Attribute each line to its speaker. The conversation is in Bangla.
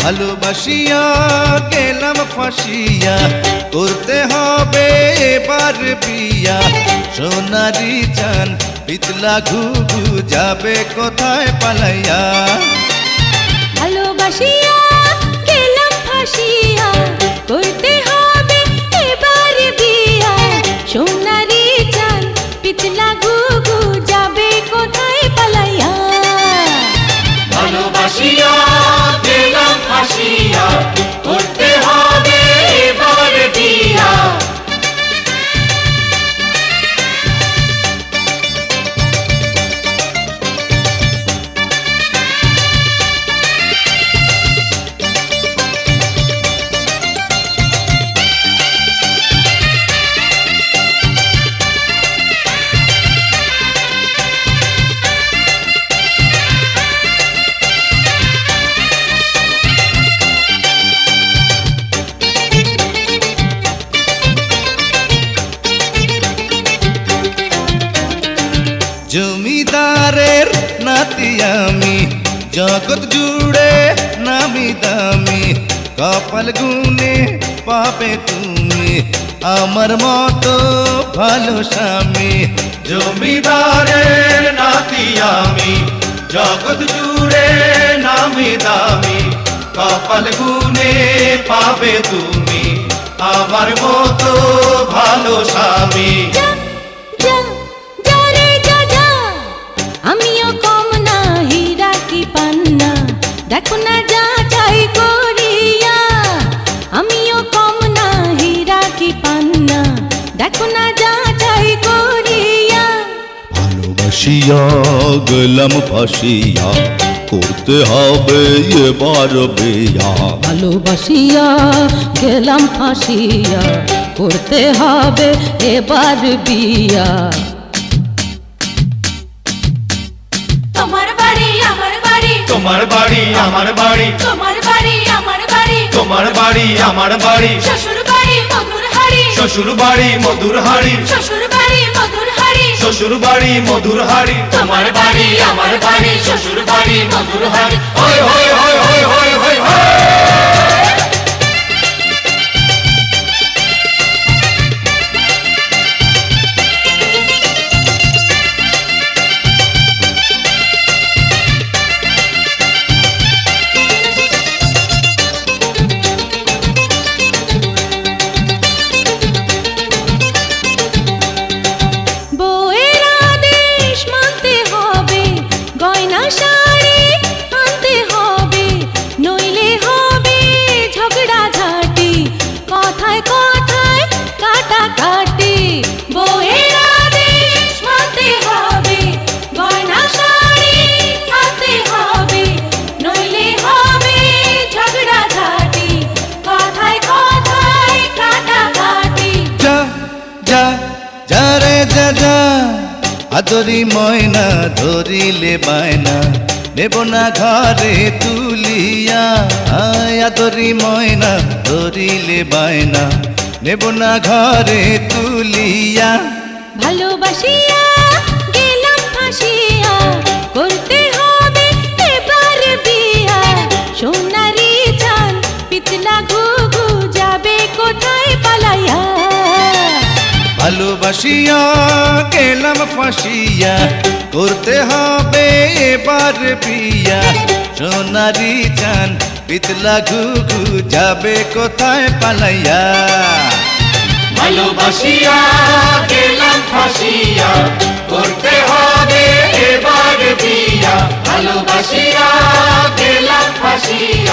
Speaker 1: ভালোবাসিয়া গেলাম ফাঁসিয়া, করতে হবে এবার বিয়া। সোনারি চান পিতলা ঘুঘু যাবে কোথায় পালাইয়া।
Speaker 2: ভালোবাসিয়া গেলাম ফাঁসিয়া, করতে হবে এবার বিয়া। সোনারি চান পিতলা ঘুঘু যাবে কোথায় পালাইয়া।
Speaker 3: ভালোবাসিয়া গেলাম ফাঁসিয়া, করতে হবে এবার বিয়া।
Speaker 1: জমিদারের নাতি আমি, জগৎ জুড়ে নামি দামি। কপাল গুনে পাবে তুমি আমার মতো ভালো স্বামী।
Speaker 3: জমিদারের নাতি আমি, জগৎ জুড়ে নামি দামি। কপাল গুনে পাবে তুমি আমার মতো ভালো স্বামী।
Speaker 2: যা যা যা রে যা যা, আমিও কম না হীরা কি পান্না, দেখো না যা চাই করিয়া। আমিও কম না হীরা কি পান্না, দেখো না যা চাই করিয়া।
Speaker 1: ভালোবাসিয়া গেলাম ফাঁসিয়া, করতে হবে এবার বিয়া।
Speaker 2: ভালোবাসিয়া গেলাম ফাঁসিয়া, করতে হবে এবার বিয়া। তোমার বাড়ি আমার বাড়ি,
Speaker 3: তোমার বাড়ি আমার বাড়ি,
Speaker 2: তোমার বাড়ি আমার বাড়ি,
Speaker 3: তোমার বাড়ি আমার বাড়ি।
Speaker 2: শ্বশুর বাড়ি মধুর হাড়ি,
Speaker 3: শ্বশুর বাড়ি মধুর হাড়ি,
Speaker 2: শ্বশুর বাড়ি মধুর হাড়ি,
Speaker 3: শ্বশুর বাড়ি মধুর হাড়ি। তোমার বাড়ি আমার বাড়ি, শ্বশুর বাড়ি মধুর হাড়ি। হই হই হই হই হই হই হই।
Speaker 2: বউয়ের আদেশ মানতে হবে, গয়না শাড়ি আনতে হবে, নইলে হবে ঝগড়া ঝাঁটি, কথায় কথায় কাটাকাটি। বউয়ের আদেশ মানতে হবে, গয়না শাড়ি আনতে হবে, নইলে হবে ঝগড়া ঝাঁটি, কথায় কথায় কাটাকাটি।
Speaker 1: যা যা যা রে যা যা, আদরি ময়না ধরিলে বায়না, নেব না ঘরে তুলিয়া। আদরি ময়না ধরিলে বায়না, নেব না ঘরে তুলিয়া।
Speaker 2: ভালোবাসিয়া গেলাম ফাঁসিয়া, করতে হবে এবার বিয়া। সোনারি চান পিতলা ঘুঘু যাবে কোথায় পালাইয়া।
Speaker 1: ভালোবাসিয়া গেলাম ফাঁসিয়া, করতে হবে এবার বিয়া। সোনারি চান পিতলা ঘুঘু যাবে কোথায় পালাইয়া।
Speaker 3: ভালোবাসিয়া গেলাম ফাঁসিয়া, করতে হবে এবার বিয়া। ভালোবাসিয়া গেলাম ফাঁসিয়া।